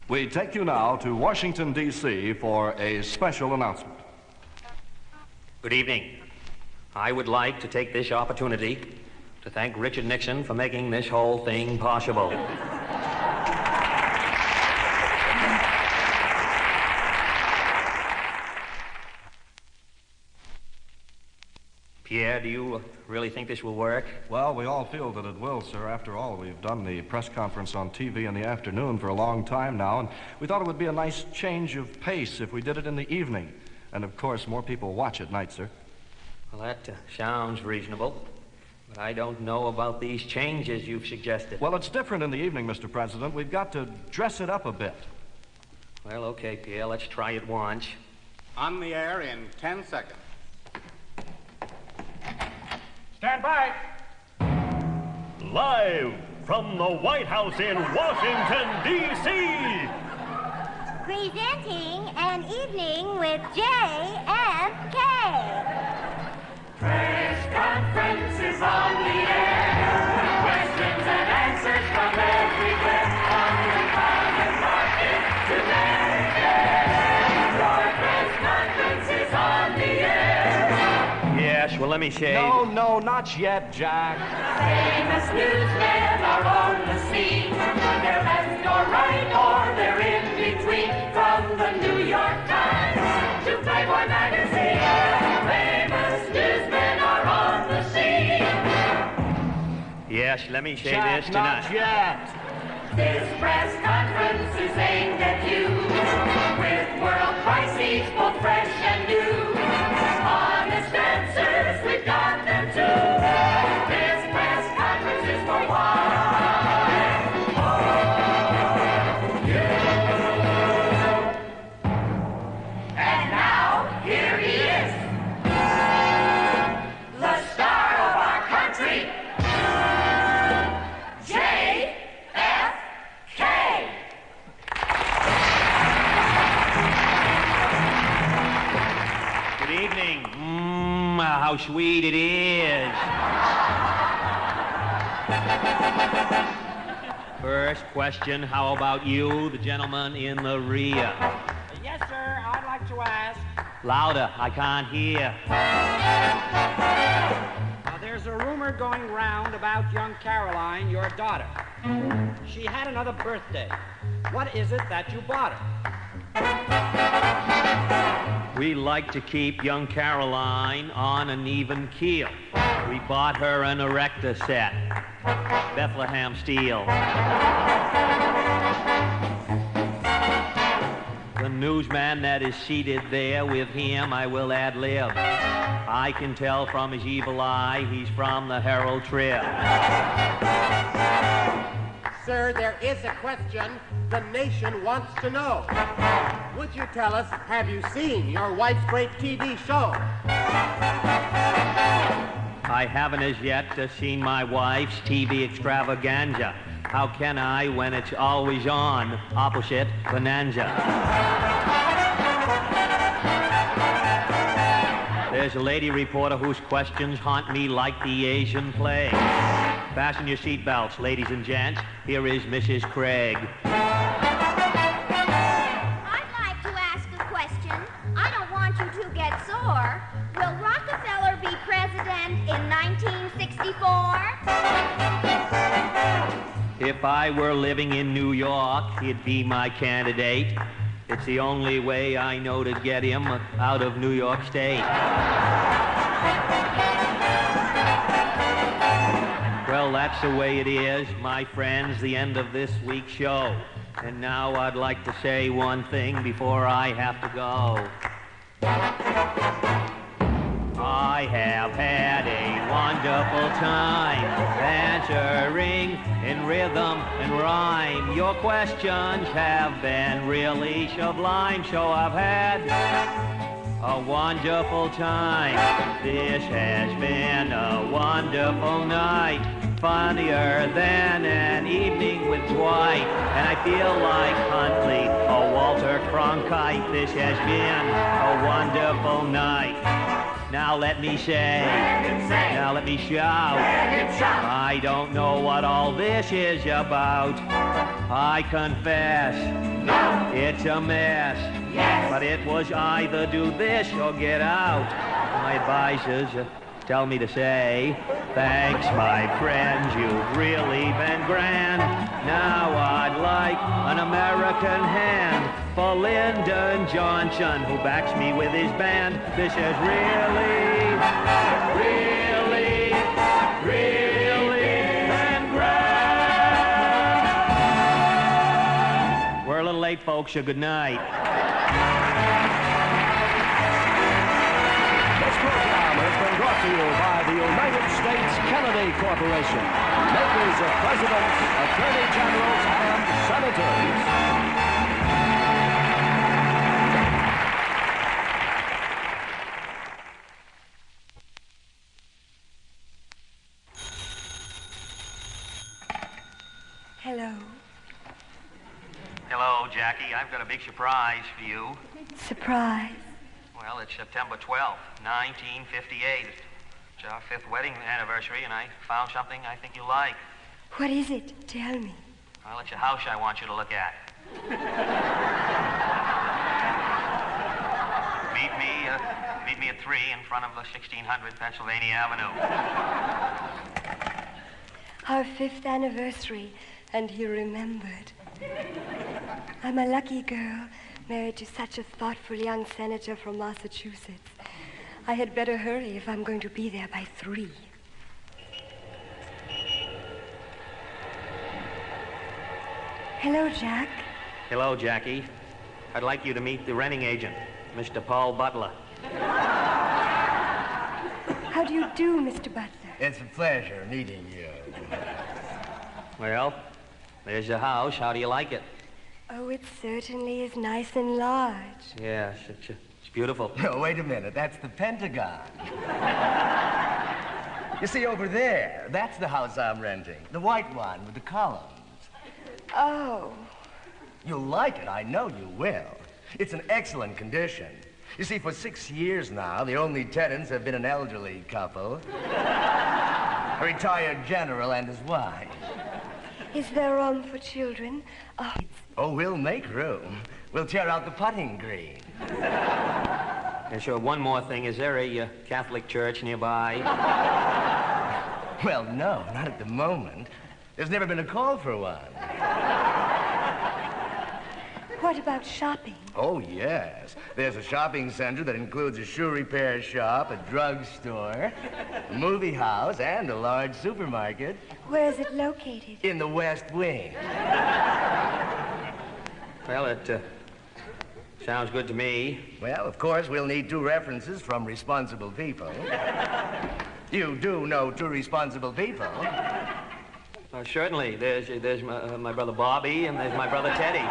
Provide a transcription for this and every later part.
We take you now to Washington, D.C. for a special announcement. Good evening. I would like to take this opportunity to thank Richard Nixon for making this whole thing possible. Pierre, do you really think this will work? Well, we all feel that it will, sir. After all, we've done the press conference on TV in the afternoon for a long time now, and we thought it would be a nice change of pace if we did it in the evening. And, of course, more people watch at night, sir. Well, that sounds reasonable, but I don't know about these changes you've suggested. Well, it's different in the evening, Mr. President. We've got to dress it up a bit. Well, okay, Pierre, let's try it once. On the air in 10 seconds. Stand by. Live from the White House in Washington, D.C. Presenting An Evening with JFK. Press conference is on the air. Questions and answers from everywhere. On the common market today. Your press conference is on the air. Yes, well, let me say... No, not yet, Jack. Famous newsmen are on the scene. They're left or right or they're in between. From the New York Times to Playboy magazine. Famous newsmen are on the scene. Yes, let me say Jack, this tonight. not yet. This press conference is aimed at you. With world crises both fresh and new. Honest answers, we've got them too. This press conference is for why. Oh, you. And now, here he is. The star of our country. JFK. Good evening. How sweet it is. First question, how about you, the gentleman in the rear? Yes, sir. I'd like to ask. Louder, I can't hear. There's a rumor going round about young Caroline, your daughter. She had another birthday. What is it that you bought her? We like to keep young Caroline on an even keel. We bought her an erector set, Bethlehem steel. The newsman that is seated there with him, I will ad-lib. I can tell from his evil eye he's from the Herald Trib. Sir, there is a question the nation wants to know. Would you tell us, have you seen your wife's great TV show? I haven't as yet seen my wife's TV extravaganza. How can I when it's always on, opposite Bonanza? There's a lady reporter whose questions haunt me like the Asian plague. Fasten your seatbelts, ladies and gents. Here is Mrs. Craig. I'd like to ask a question. I don't want you to get sore. Will Rockefeller be president in 1964? If I were living in New York, he'd be my candidate. It's the only way I know to get him out of New York State. Well, that's the way it is, my friends, the end of this week's show. And now I'd like to say one thing before I have to go. I have had a wonderful time answering in rhythm and rhyme. Your questions have been really sublime, so I've had a wonderful time. This has been a wonderful night, funnier than an evening with Dwight. And I feel like Huntley or Walter Cronkite. This has been a wonderful night. Now let me say. Let him say. Now let me shout. Let him shout. I don't know what all this is about. I confess. No. It's a mess. Yes. But it was either do this or get out. My advisors tell me to say, thanks, my friends, you've really been grand. Now I'd like an American hand for Lyndon Johnson, who backs me with his band. This is really, really, really been grand. We're a little late, folks, so good night. Brought to you by the United States Kennedy Corporation, makers of presidents, attorney generals, and senators. Hello. Hello, Jackie. I've got a big surprise for you. Surprise. Well, it's September 12th, 1958. It's our 5th wedding anniversary, and I found something I think you like. What is it? Tell me. Well, it's a house I want you to look at. Meet me at 3 in front of 1600 Pennsylvania Avenue. Our 5th anniversary, and you remembered. I'm a lucky girl, married to such a thoughtful young senator from Massachusetts. I had better hurry if I'm going to be there by 3. Hello, Jack. Hello, Jackie. I'd like you to meet the renting agent, Mr. Paul Butler. How do you do, Mr. Butler? It's a pleasure meeting you. Well, there's the house. How do you like it? Oh, it certainly is nice and large. Yes, it's beautiful. No, wait a minute. That's the Pentagon. You see, over there, that's the house I'm renting. The white one with the columns. Oh. You'll like it. I know you will. It's in excellent condition. You see, for 6 years now, the only tenants have been an elderly couple, a retired general and his wife. Is there room for children? Oh, we'll make room. We'll tear out the putting green. And sure, one more thing. Is there a Catholic church nearby? Well, no, not at the moment. There's never been a call for one. What about shopping? Oh, yes. There's a shopping center that includes a shoe repair shop, a drugstore, a movie house, and a large supermarket. Where is it located? In the West Wing. Well, it sounds good to me. Well, of course, we'll need 2 references from responsible people. You do know 2 responsible people. Certainly. There's my brother Bobby and there's my brother Teddy.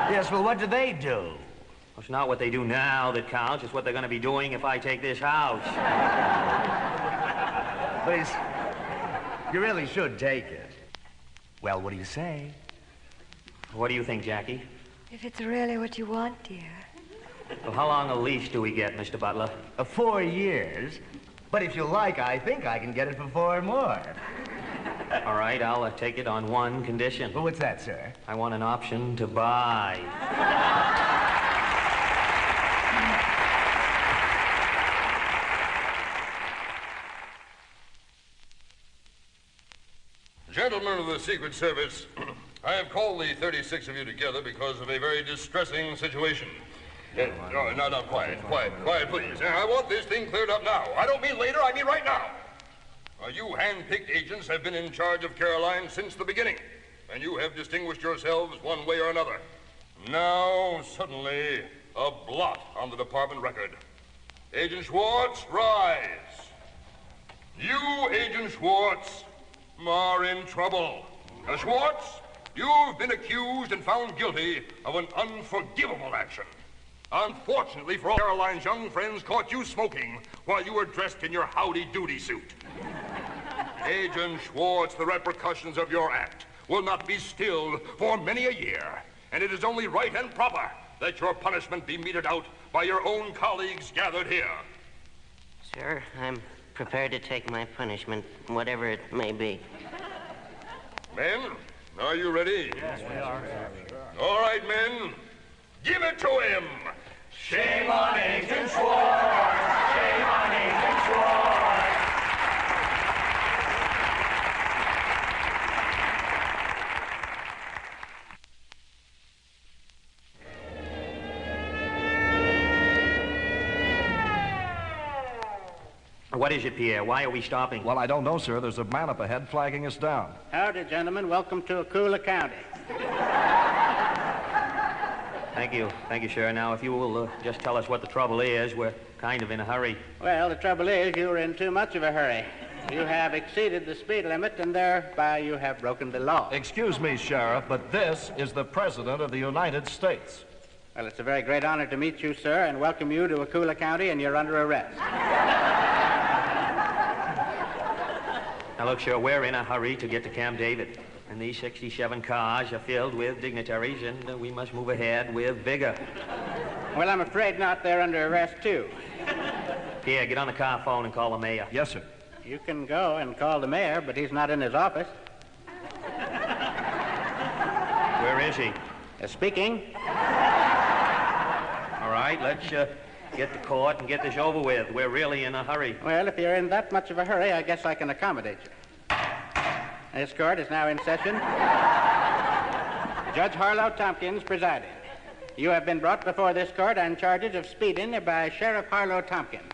Yes, well, what do they do? Well, it's not what they do now that counts. It's what they're going to be doing if I take this house. Please, you really should take it. Well, what do you say? What do you think, Jackie? If it's really what you want, dear. Well, how long a lease do we get, Mr. Butler? 4 years. But if you like, I think I can get it for 4 more. All right, I'll take it on one condition. Well, what's that, sir? I want an option to buy. Gentlemen of the Secret Service, I have called the 36 of you together because of a very distressing situation. No, quiet, please. I want this thing cleared up now. I don't mean later, I mean right now. You hand-picked agents have been in charge of Caroline since the beginning, and you have distinguished yourselves one way or another. Now, suddenly, a blot on the department record. Agent Schwartz, rise. You, Agent Schwartz, are in trouble. Now, Schwartz, you've been accused and found guilty of an unforgivable action. Unfortunately for all, Caroline's young friends caught you smoking while you were dressed in your howdy-doody suit. Agent Schwartz, the repercussions of your act will not be stilled for many a year, and it is only right and proper that your punishment be meted out by your own colleagues gathered here. Sure, I'm prepared to take my punishment, whatever it may be. Men, are you ready? Yes, we are. All right, men. Give it to him. Shame on Agent Schwartz! Shame on Agent Schwartz! What is it, Pierre? Why are we stopping? Well, I don't know, sir. There's a man up ahead flagging us down. Howdy, gentlemen. Welcome to Akula County. Thank you, sir. Now, if you will just tell us what the trouble is, we're kind of in a hurry. Well, the trouble is you were in too much of a hurry. You have exceeded the speed limit, and thereby you have broken the law. Excuse me, Sheriff, but this is the President of the United States. Well, it's a very great honor to meet you, sir, and welcome you to Akula County, and you're under arrest. Now, look, sir, we're in a hurry to get to Camp David. And these 67 cars are filled with dignitaries, and we must move ahead with vigor. Well, I'm afraid not. They're under arrest, too. Pierre, get on the car phone and call the mayor. Yes, sir. You can go and call the mayor, but he's not in his office. Where is he? Speaking. All right, let's get to court and get this over with. We're really in a hurry. Well, if you're in that much of a hurry, I guess I can accommodate you. This court is now in session. Judge Harlow Tompkins presiding. You have been brought before this court on charges of speeding by Sheriff Harlow Tompkins.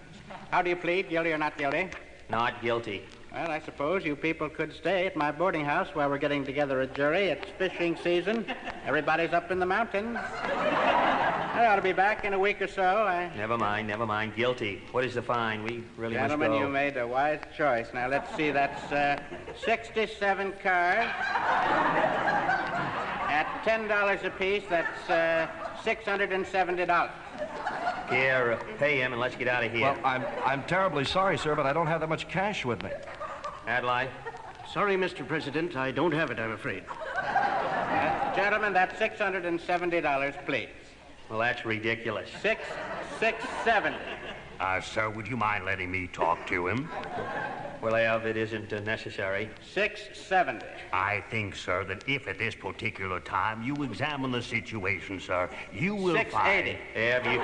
How do you plead, guilty or not guilty? Not guilty. Well, I suppose you people could stay at my boarding house while we're getting together a jury. It's fishing season. Everybody's up in the mountains. I ought to be back in a week or so. Never mind. Guilty. What is the fine? We really Gentlemen, must go. you made a wise choice. Now, let's see. That's 67 cars. At $10 apiece, that's $670. Pierre, pay him and let's get out of here. Well, I'm terribly sorry, sir, but I don't have that much cash with me. Adlai? Sorry, Mr. President. I don't have it, I'm afraid. Gentlemen, that's $670, please. Well, that's ridiculous. 670. Sir, would you mind letting me talk to him? Well, Av, it isn't necessary. 670. I think, sir, that if at this particular time you examine the situation, sir, you will 680. find...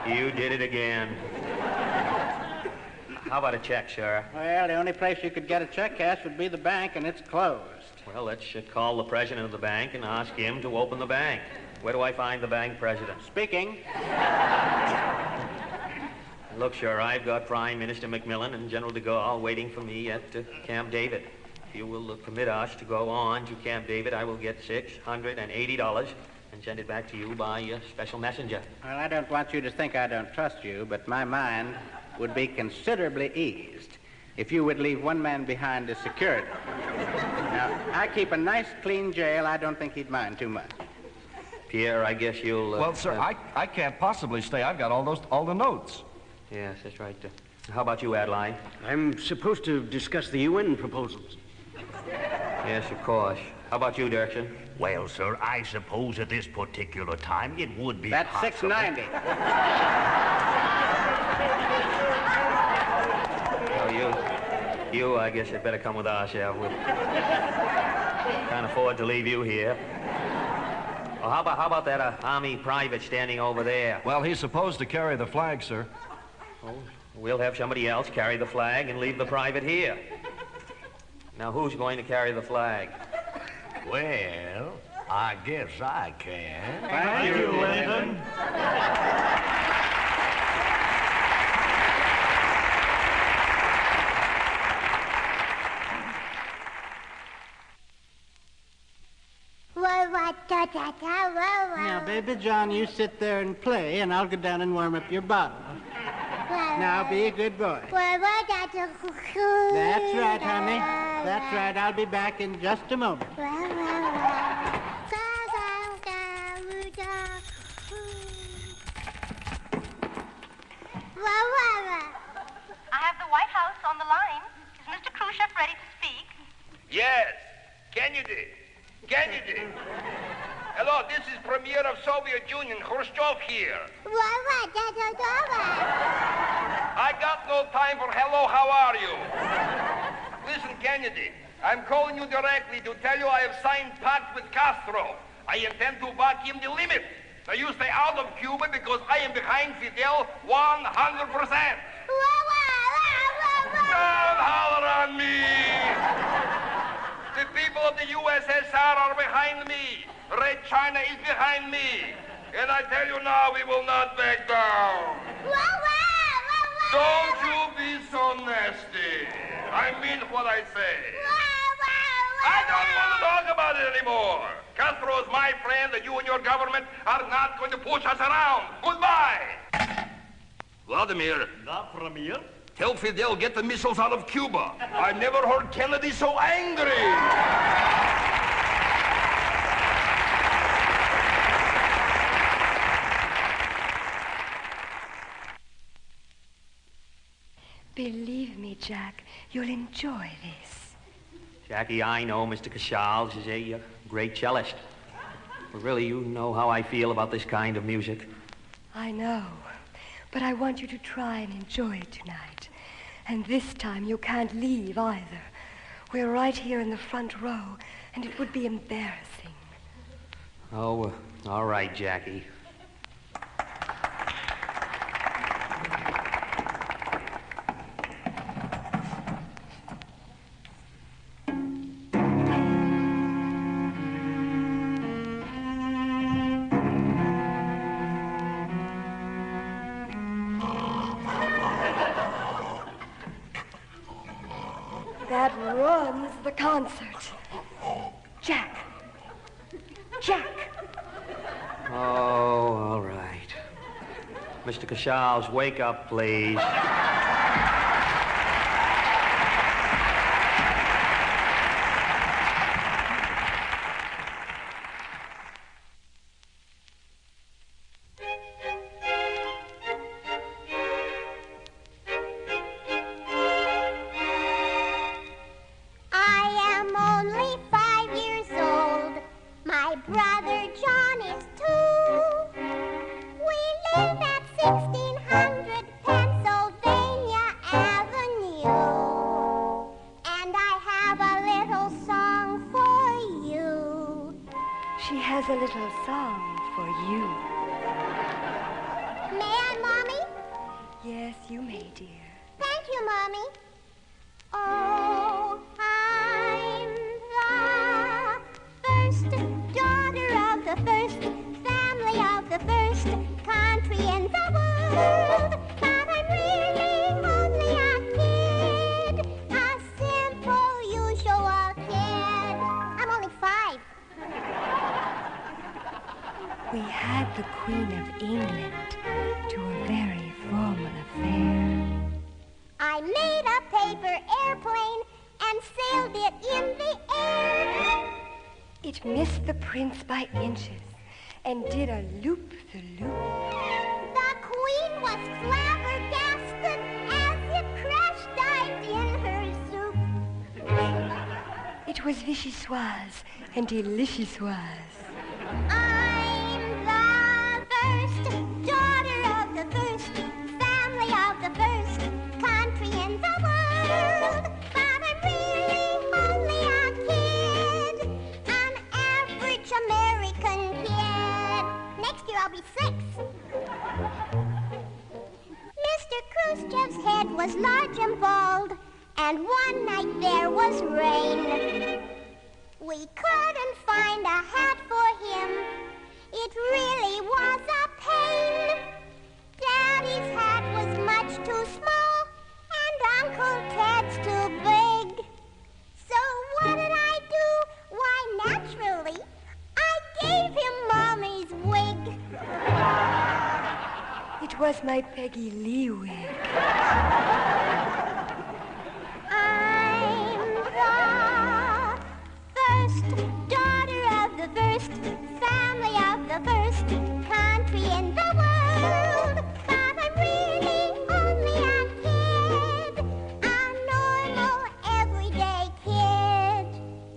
Av, you did it again. How about a check, sir? Well, the only place you could get a check cash would be the bank, and it's closed. Well, let's call the president of the bank and ask him to open the bank. Where do I find the bank president? Speaking. Look, sir, I've got Prime Minister Macmillan and General de Gaulle waiting for me at Camp David. If you will permit us to go on to Camp David, I will get $680 and send it back to you by a special messenger. Well, I don't want you to think I don't trust you, but my mind would be considerably eased if you would leave one man behind as security. Now, I keep a nice, clean jail. I don't think he'd mind too much. Pierre, I guess you'll... well, sir, I can't possibly stay. I've got all the notes. Yes, that's right. How about you, Adeline? I'm supposed to discuss the UN proposals. Yes, of course. How about you, Dirksen? Well, sir, I suppose at this particular time it would be That's possible... $690. Oh, you, I guess had better come with us, yeah. We can't afford to leave you here. Well, how about that Army private standing over there? Well, he's supposed to carry the flag, sir. Oh, we'll have somebody else carry the flag and leave the private here. Now, who's going to carry the flag? Well, I guess I can. Thank you, Linton. Now, baby John, you sit there and play, and I'll go down and warm up your bottle. Now, be a good boy. That's right, honey. That's right. I'll be back in just a moment. I have the White House on the line. Is Mr. Khrushchev ready to speak? Yes. Kennedy. Hello, this is Premier of Soviet Union, Khrushchev here. got no time for hello, how are you? Listen, Kennedy, I'm calling you directly to tell you I have signed pact with Castro. I intend to back him the limit. Now you stay out of Cuba because I am behind Fidel 100%. Don't holler on me. The people of the USSR are behind me. Red China is behind me. And I tell you now, we will not back down. Don't you be so nasty. I mean what I say. I don't want to talk about it anymore. Castro is my friend, and you and your government are not going to push us around. Goodbye. Vladimir. The Premier? Tell Fidel get the missiles out of Cuba. I never heard Kennedy so angry. Believe me, Jack, you'll enjoy this. Jackie, I know Mr. Casals is a great cellist. But really, you know how I feel about this kind of music. I know, but I want you to try and enjoy it tonight. And this time you can't leave either. We're right here in the front row, and it would be embarrassing. Oh, all right, Jackie. That runs the concert. Jack. Jack. Oh, all right. Mr. Casals, wake up, please. She has a little song for you. May I, Mommy? Yes, you may, dear. Thank you, Mommy. Oh, I'm the first daughter of the first family of the first country in the world. But I'm really only a kid, a simple, usual kid. I'm only 5. We had the Queen of England to a very formal affair. I made a paper airplane and sailed it in the air. It missed the prince by inches and did a loop-the-loop. The Queen was flabbergasted as it crash-dived in her soup. It was vichyssoise and delicious-wise. I'm the first daughter of the first family of the first country in the world. But I'm really only a kid, an average American kid. Next year I'll be 6. Mr. Khrushchev's head was large and bald, and one night there was rain. We couldn't find a hat for him. It really was a pain. Daddy's hat was much too small, and Uncle Ted's too big. So what did I do? Why, naturally, I gave him Mommy's wig. It was my Peggy Lee wig. I'm the first daughter of the first family of the first country in the world. But I'm really only a kid, a normal, everyday kid.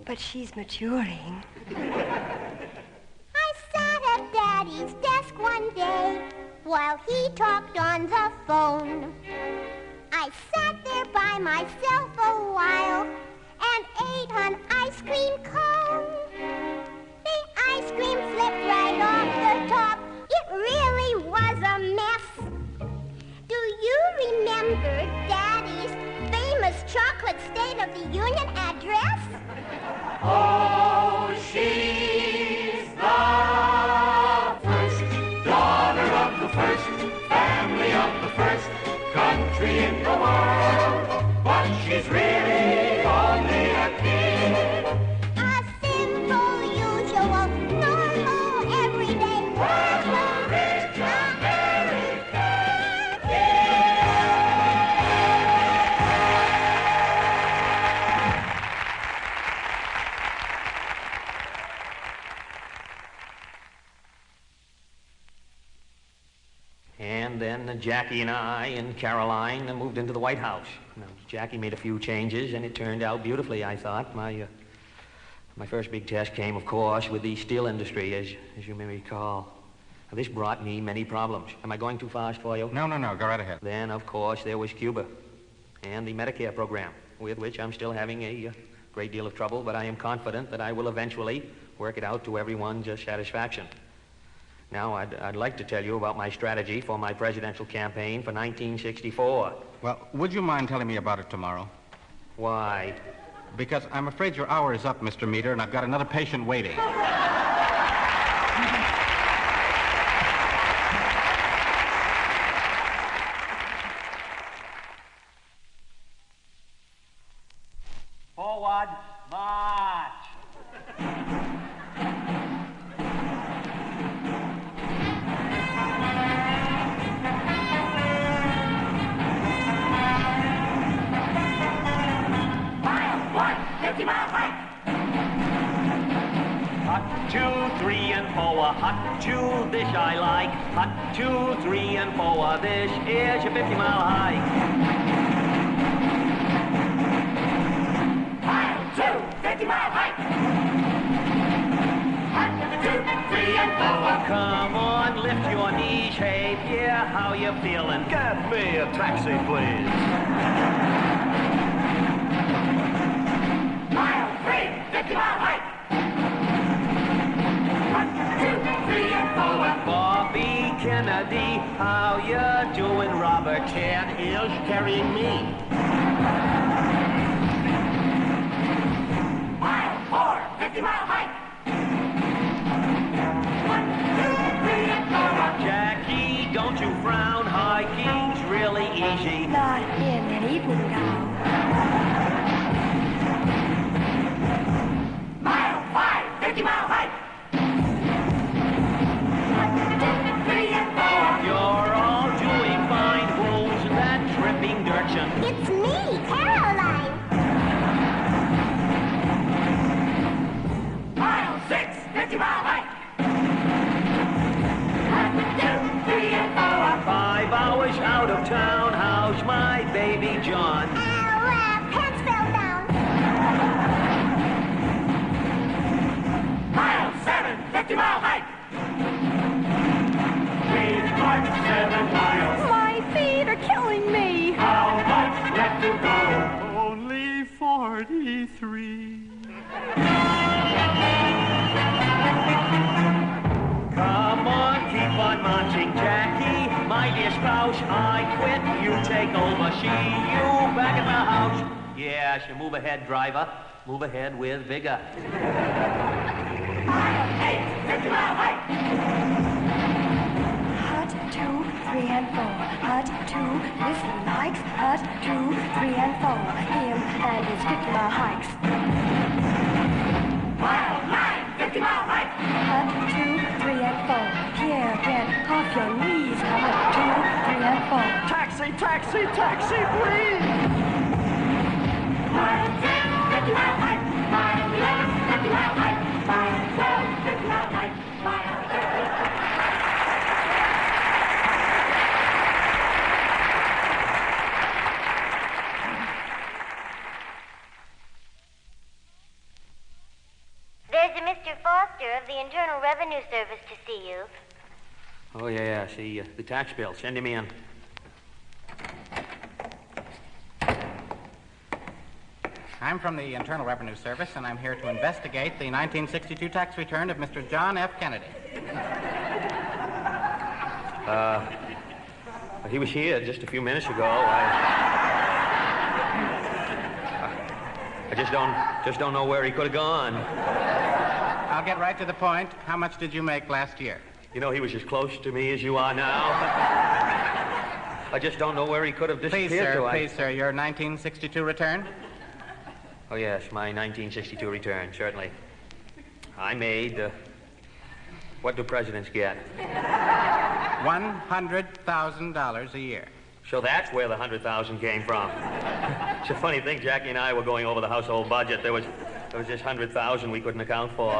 But she's maturing. I sat at Daddy's desk one day while he talked on the phone. I sat there by myself a while and ate an ice cream cone. The ice cream slipped right off the top. It really was a mess. Do you remember Daddy's famous chocolate State of the Union address? Oh, she's the first daughter of the first family of the first country in the world. But she's really only a kid. A simple, usual, normal, everyday, average American kid. And then Jackie and I and Caroline moved into the White House. Now, Jackie made a few changes, and it turned out beautifully, I thought. My first big test came, of course, with the steel industry, as you may recall. Now, this brought me many problems. Am I going too fast for you? No. Go right ahead. Then, of course, there was Cuba and the Medicare program, with which I'm still having a great deal of trouble, but I am confident that I will eventually work it out to everyone's satisfaction. Now, I'd like to tell you about my strategy for my presidential campaign for 1964. Well, would you mind telling me about it tomorrow? Why? Because I'm afraid your hour is up, Mr. Meter, and I've got another patient waiting. Forward, march! Hot, 2, 3, and 4. Hot, 2, this I like. Hot, 2, 3, and 4. This is your 50-mile hike. Mile 2, 50-mile hike. Hot, 2, 3, and 4. Come on, lift your knees. Hey, yeah, how you feeling? Get me a taxi, please. Mile 3, 50-mile hike. Bobby Kennedy, how you doing? Robert Ted is carrying me. Mile 4, 50-mile hike. 1, 2, 3, and 4. Jackie, don't you frown. Hiking's really easy. Not in an evening gown. Mile 5, 50-mile hike. You're all doing fine. Who's that dripping dirtchen? It's me, Caroline. Mile 6, 50-mile hike. 1, 2, 3, and 4. 5 hours out of town. How's my baby John? Our pants fell down. Mile 7, 50-mile hike. We've marched 7 miles. My feet are killing me. How much left to go? Only 43. Come on, keep on marching, Jackie. My dear spouse, I quit. You take over. See you back at the house. Yes, you move ahead, driver. Move ahead with vigor. Mile 8, 50-mile hike. Hut 2, 3, and 4. Hut 2, this he likes. Hut 2, 3, and 4. Him and his 50-mile hikes. Mile 9, 50-mile hike. Hut 2, 3, and 4. Pierre, get off your knees. Hut 2, 3, and 4. Taxi, taxi, taxi, please! Mile 10, 50-mile hike. Mile 11, 50-mile hike. Mile 12, 50-mile hike. Mile 13. There's a Mr. Foster of the Internal Revenue Service to see you. Oh, yeah, see, the tax bill. Send him in. I'm from the Internal Revenue Service, and I'm here to investigate the 1962 tax return of Mr. John F. Kennedy. He was here just a few minutes ago. I just don't know where he could have gone. I'll get right to the point. How much did you make last year? You know, he was as close to me as you are now. I just don't know where he could have disappeared to. Please, sir, your 1962 return? Oh, yes, my 1962 return, certainly. I made, what do presidents get? $100,000 a year. So that's where the 100,000 came from. It's a funny thing, Jackie and I were going over the household budget. There was this 100,000 we couldn't account for.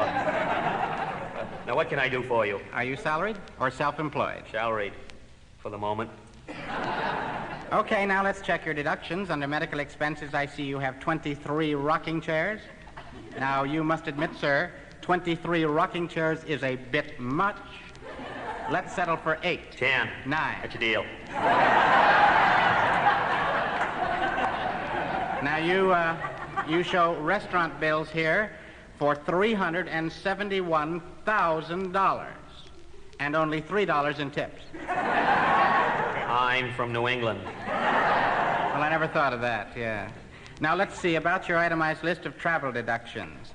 Now, what can I do for you? Are you salaried or self-employed? Salaried, for the moment. Okay, now let's check your deductions. Under medical expenses, I see you have 23 rocking chairs. Now, you must admit, sir, 23 rocking chairs is a bit much. Let's settle for 8. 10. 9. That's a deal. Now, you show restaurant bills here for $371,000 and only $3 in tips. I'm from New England. Well, I never thought of that, yeah. Now, let's see about your itemized list of travel deductions.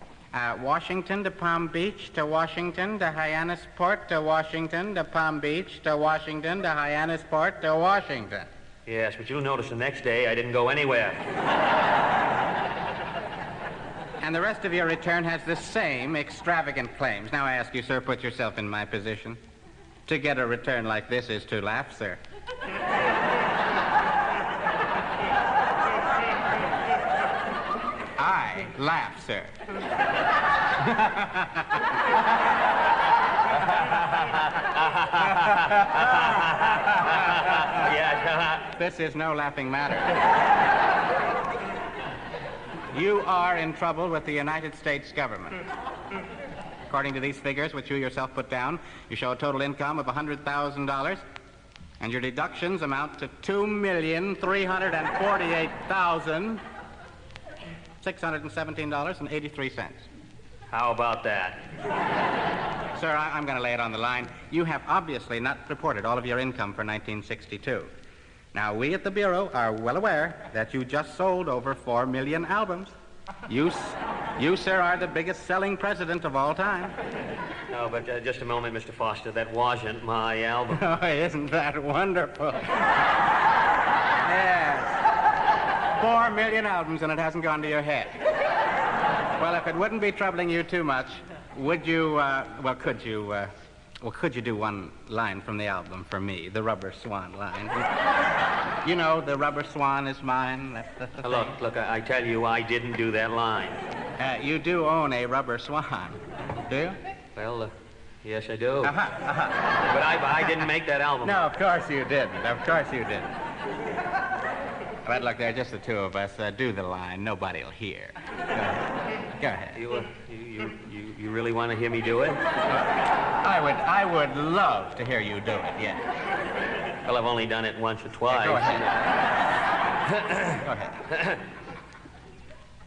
Washington to Palm Beach to Washington to Hyannisport to Washington to Palm Beach to Washington to Hyannisport to Washington. Yes, but you'll notice the next day I didn't go anywhere. And the rest of your return has the same extravagant claims. Now, I ask you, sir, put yourself in my position. To get a return like this is to laugh, sir. I laugh, sir. Yes. This is no laughing matter. You are in trouble with the United States government. According to these figures, which you yourself put down, you show a total income of $100,000, and your deductions amount to $2,348,617.83. How about that? Sir, I'm going to lay it on the line. You have obviously not reported all of your income for 1962. Now, we at the Bureau are well aware that you just sold over 4 million albums. You, sir, are the biggest selling president of all time. No, but just a moment, Mr. Foster. That wasn't my album. Oh, isn't that wonderful? Yes. 4 million albums, and it hasn't gone to your head. Well, if it wouldn't be troubling you too much, would you, could you do one line from the album for me, the Rubber Swan line? You know, the Rubber Swan is mine. That's the thing. Look, I tell you, I didn't do that line. You do own a Rubber Swan, do you? Well, yes, I do. But I didn't make that album. No, of course you didn't. Of course you didn't. But look, there are just the two of us. Do the line. Nobody'll hear. Go ahead. You really want to hear me do it? I would love to hear you do it, yes. Well, I've only done it once or twice. Go ahead. Go ahead.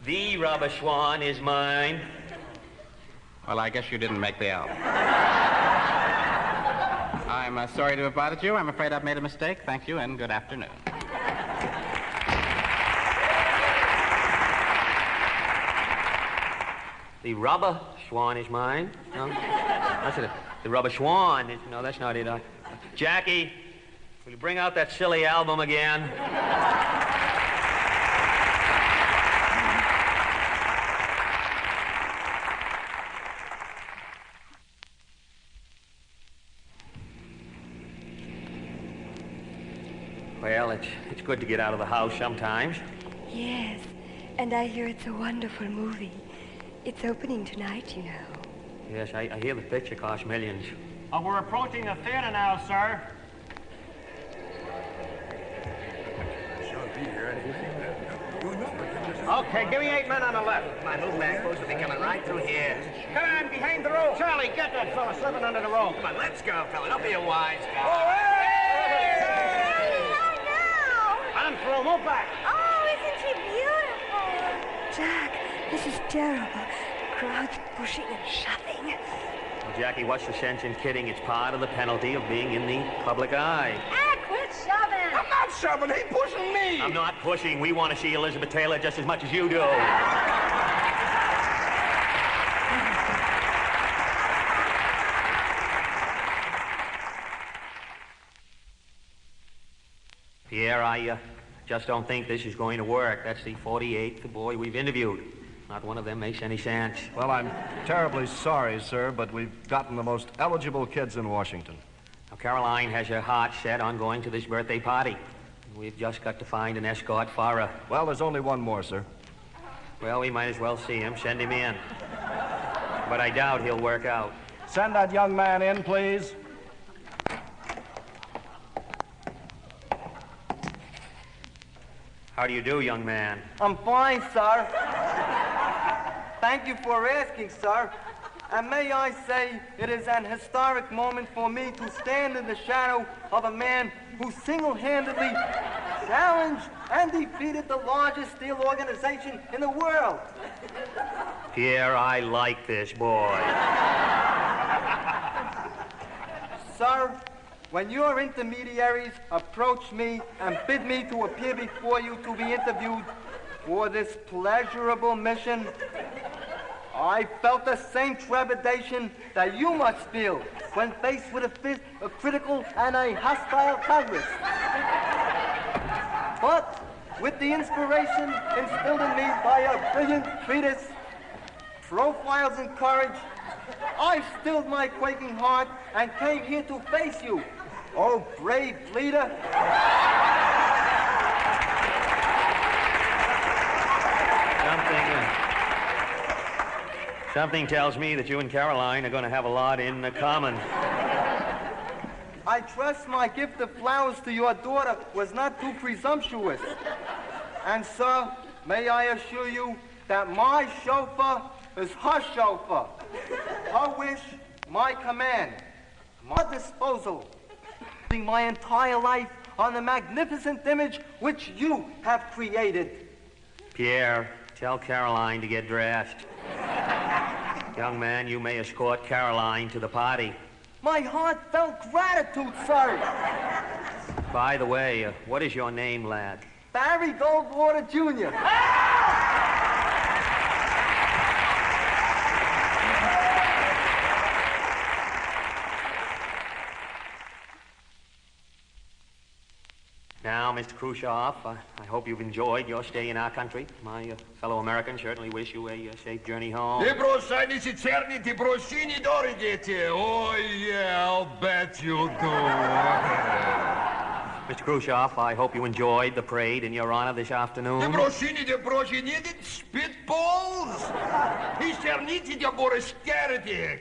The Rubber Swan is mine. Well, I guess you didn't make the album. I'm sorry to have bothered you. I'm afraid I've made a mistake. Thank you, and good afternoon. The Rubber Swan is mine. No, that's it. The Rubber Swan is... No, that's not it. Jackie, will you bring out that silly album again? Well, it's good to get out of the house sometimes. Yes, and I hear it's a wonderful movie. It's opening tonight, you know. Yes, I hear the picture costs millions. We're approaching the theater now, sir. Okay, give me 8 men on the left. My movement's supposed to be coming right through here. Come on, behind the rope. Charlie, get that fella slipping under the rope. Come on, let's go, fella. Don't be a wise guy. Oh, hey! Oh, no! I'm through. Move back. Oh, isn't she beautiful? Jack, this is terrible. Crowds pushing and shoving. Well, Jackie, what's the sense in kidding? It's part of the penalty of being in the public eye. Ah, quit shoving! I'm not shoving. He's pushing me. I'm not pushing. We want to see Elizabeth Taylor just as much as you do. Pierre, I just don't think this is going to work. That's the 48th boy we've interviewed. Not one of them makes any sense. Well, I'm terribly sorry, sir, but we've gotten the most eligible kids in Washington. Now, Caroline has her heart set on going to this birthday party. We've just got to find an escort for her. Well, there's only one more, sir. Well, we might as well see him. Send him in. But I doubt he'll work out. Send that young man in, please. How do you do, young man? I'm fine, sir. Thank you for asking, sir. And may I say, it is an historic moment for me to stand in the shadow of a man who single-handedly challenged and defeated the largest steel organization in the world. Pierre, I like this boy. Sir, when your intermediaries approached me and bid me to appear before you to be interviewed for this pleasurable mission, I felt the same trepidation that you must feel when faced with a critical and a hostile Congress. But with the inspiration instilled in me by a brilliant treatise, Profiles in Courage, I stilled my quaking heart and came here to face you, oh brave leader. Something tells me that you and Caroline are going to have a lot in common. I trust my gift of flowers to your daughter was not too presumptuous. And, sir, may I assure you that my chauffeur is her chauffeur. Her wish, my command, my disposal. My entire life on the magnificent image which you have created. Pierre, tell Caroline to get dressed. Young man, you may escort Caroline to the party. My heartfelt gratitude, sir. By the way, what is your name, lad? Barry Goldwater, Jr. Now, Mr. Khrushchev, I hope you've enjoyed your stay in our country. My fellow Americans certainly wish you a safe journey home. Oh, yeah, I'll bet you do. Mr. Khrushchev, I hope you enjoyed the parade in your honor this afternoon. Spitballs?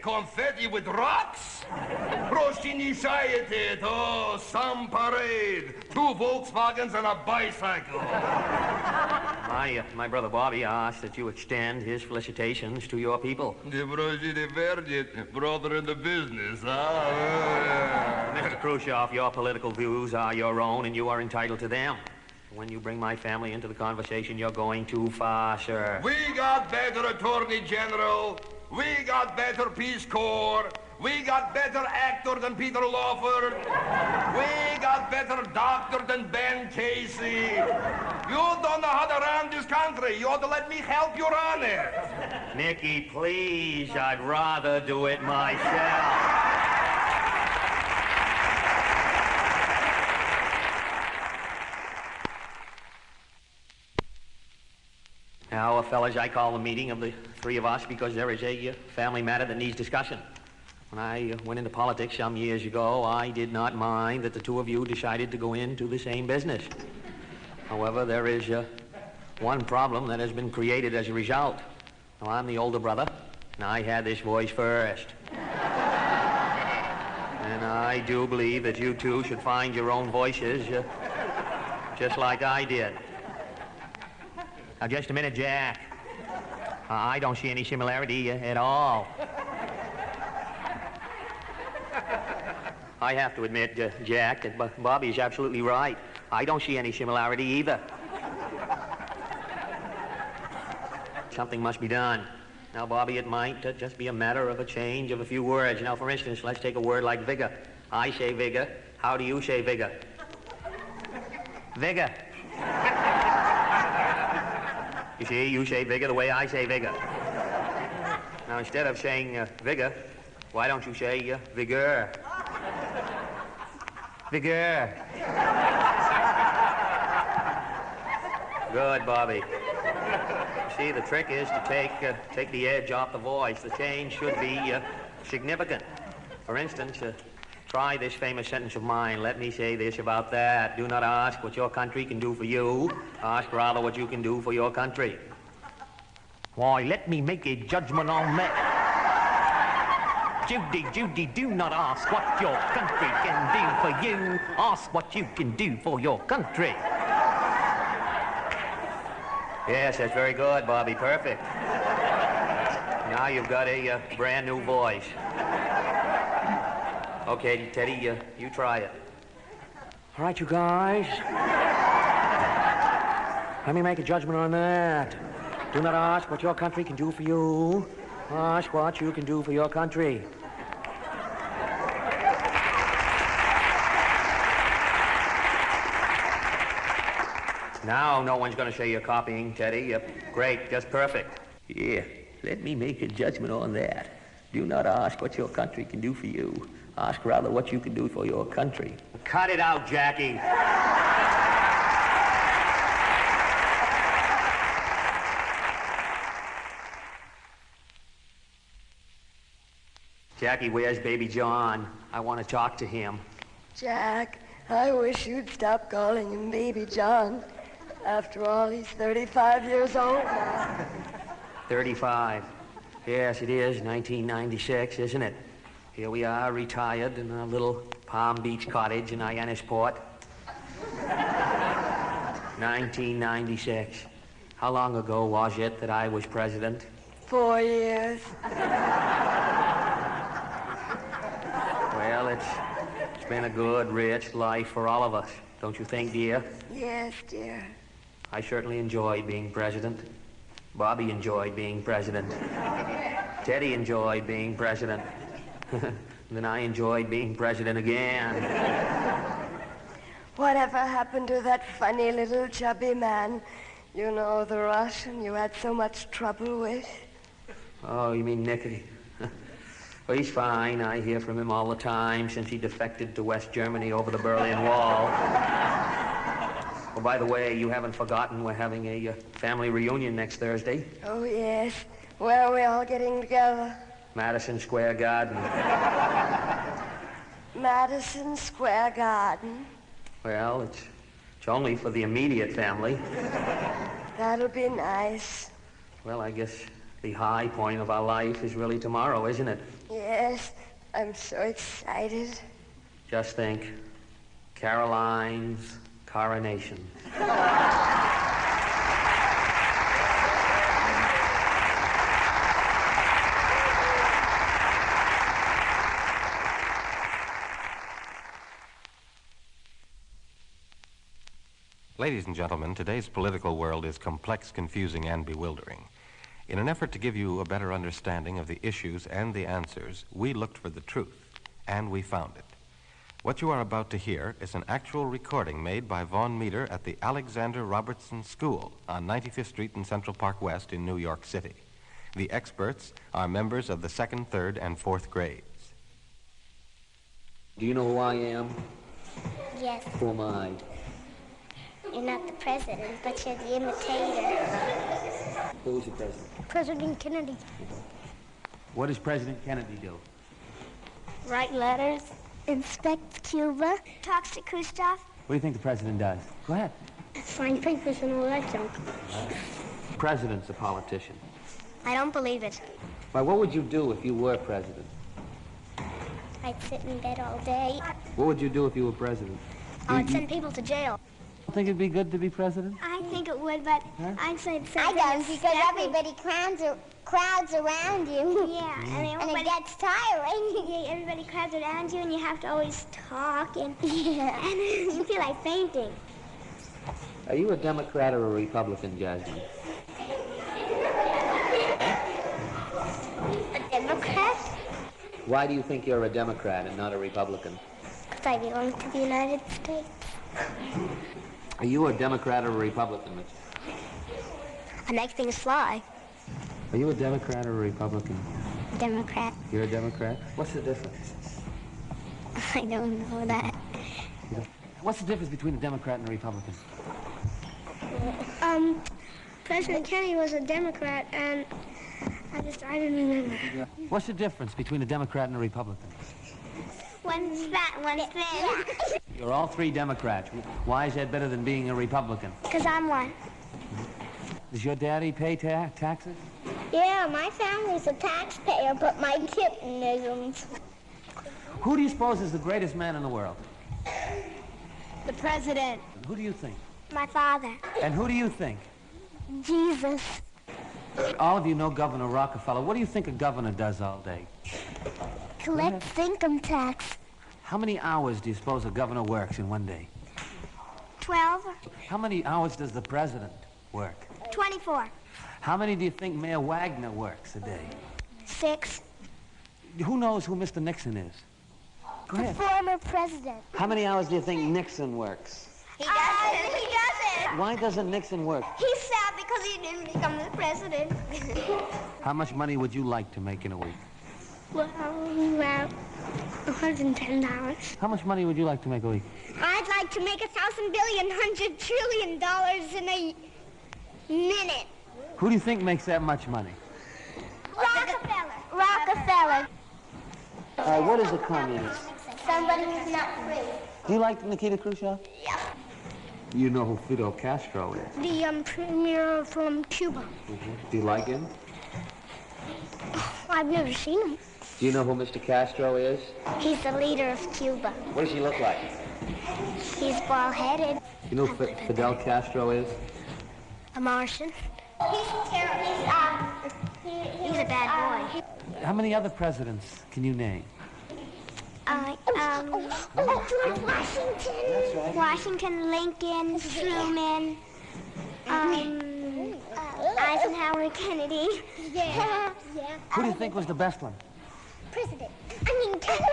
Confetti with rocks? Oh, some parade. 2 Volkswagens and a bicycle. My brother Bobby asked that you extend his felicitations to your people. Brother in the business, huh? Mr. Khrushchev, your political views are your own, and you are entitled to them. When you bring my family into the conversation, you're going too far, sir. We got better Attorney General. We got better Peace Corps. We got better actor than Peter Lawford. We got better doctor than Ben Casey. You don't know how to run this country. You ought to let me help you run it. Nicky, please, I'd rather do it myself. Now, fellas, I call the meeting of the 3 of us because there is a family matter that needs discussion. When I went into politics some years ago, I did not mind that the 2 of you decided to go into the same business. However, there is one problem that has been created as a result. Now, I'm the older brother, and I had this voice first. And I do believe that you 2 should find your own voices just like I did. Now, just a minute, Jack. I don't see any similarity at all. I have to admit, Jack, that Bobby is absolutely right. I don't see any similarity either. something must be done. Now, Bobby, it might just be a matter of a change of a few words. Now, for instance, let's take a word like vigor. I say vigor. How do you say vigor? Vigor. You see, you say vigor the way I say vigor. Now, instead of saying vigor, why don't you say vigor? Vigor. Good, Bobby. See, the trick is to take the edge off the voice. The change should be significant. For instance, try this famous sentence of mine. Let me say this about that. Do not ask what your country can do for you. Ask rather what you can do for your country. Why, let me make a judgment on that. Judy, Judy, do not ask what your country can do for you. Ask what you can do for your country. Yes, that's very good, Bobby. Perfect. Now you've got a brand new voice. Okay, Teddy, you try it. All right, you guys. Let me make a judgment on that. Do not ask what your country can do for you. Ask what you can do for your country. Now no one's going to say you're copying, Teddy. Great, just perfect. Yeah, let me make a judgment on that. Do not ask what your country can do for you. Ask rather what you can do for your country. Cut it out, Jackie. Jackie, where's Baby John? I want to talk to him. Jack, I wish you'd stop calling him Baby John. After all, he's 35 years old now. 35. Yes, it is 1996, isn't it? Here we are, retired in our little Palm Beach cottage in Hyannisport. 1996. How long ago was it that I was president? 4 years. Well, it's been a good, rich life for all of us, don't you think, dear? Yes, dear. I certainly enjoyed being president. Bobby enjoyed being president. Teddy enjoyed being president. Then I enjoyed being president again. Whatever happened to that funny little chubby man? You know, the Russian you had so much trouble with? Oh, you mean Nicky? Well, he's fine. I hear from him all the time since he defected to West Germany over the Berlin Wall. Oh, by the way, you haven't forgotten we're having a family reunion next Thursday. Oh, yes. Where are we all getting together? Madison Square Garden. Madison Square Garden? Well, it's only for the immediate family. That'll be nice. Well, I guess the high point of our life is really tomorrow, isn't it? Yes, I'm so excited. Just think, Caroline's coronation. Ladies and gentlemen, today's political world is complex, confusing, and bewildering. In an effort to give you a better understanding of the issues and the answers, we looked for the truth, and we found it. What you are about to hear is an actual recording made by Vaughn Meader at the Alexander Robertson School on 95th Street in Central Park West in New York City. The experts are members of the 2nd, 3rd, and 4th grades. Do you know who I am? Yes. Who am I? You're not the president, but you're the imitator. Who's the president? President Kennedy. What does President Kennedy do? Write letters. Inspects Cuba. Talks to Khrushchev. What do you think the president does? Go ahead. Sign papers and all that junk. The president's a politician. I don't believe it. Why, what would you do if you were president? I'd sit in bed all day. What would you do if you were president? I'd send people to jail. You think it'd be good to be president? I think it would, but I'd say something. I don't, because everybody crowds around you. Yeah, and it gets tiring. Yeah, everybody crowds around you, and you have to always talk, and you feel like fainting. Are you a Democrat or a Republican, Jasmine? Why do you think you're a Democrat and not a Republican? Because I belong to the United States. Are you a Democrat or a Republican, Mitch? I make things fly. Are you a Democrat or a Republican? Democrat. You're a Democrat? What's the difference? I don't know that. What's the difference between a Democrat and a Republican? President Kennedy was a Democrat, and I didn't remember. What's the difference between a Democrat and a Republican? One's fat, one's thin. You're all three Democrats. Why is that better than being a Republican? Because I'm one. Does your daddy pay taxes? Yeah, my family's a taxpayer, but my kitten isn't. Who do you suppose is the greatest man in the world? The president. Who do you think? My father. And who do you think? Jesus. All of you know Governor Rockefeller. What do you think a governor does all day? Collects income tax. How many hours do you suppose a governor works in one day? 12. How many hours does the president work? 24. How many do you think Mayor Wagner works a day? 6. Who knows who Mr. Nixon is? Go ahead. The former president. How many hours do you think Nixon works? He doesn't. Why doesn't Nixon work? He's sad because he didn't become the president. How much money would you like to make in a week? Well, about $110. How much money would you like to make a week? I'd like to make $1,000 billion, $100 trillion in a minute. Who do you think makes that much money? Rockefeller. Rockefeller. All right, what is a communist? Somebody who's not free. Do you like Nikita Khrushchev? Yeah. You know who Fidel Castro is? The premier from Cuba. Do you like him? I've never seen him. Do you know who Mr. Castro is? He's the leader of Cuba. What does he look like? He's bald-headed. You know who Fidel Castro is? A Martian. He's terrible. He's a bad boy. How many other presidents can you name? George Washington. That's right. Washington, Lincoln, Truman, Eisenhower, Kennedy. Yeah. Who do you think was the best one? President. I mean, Kennedy.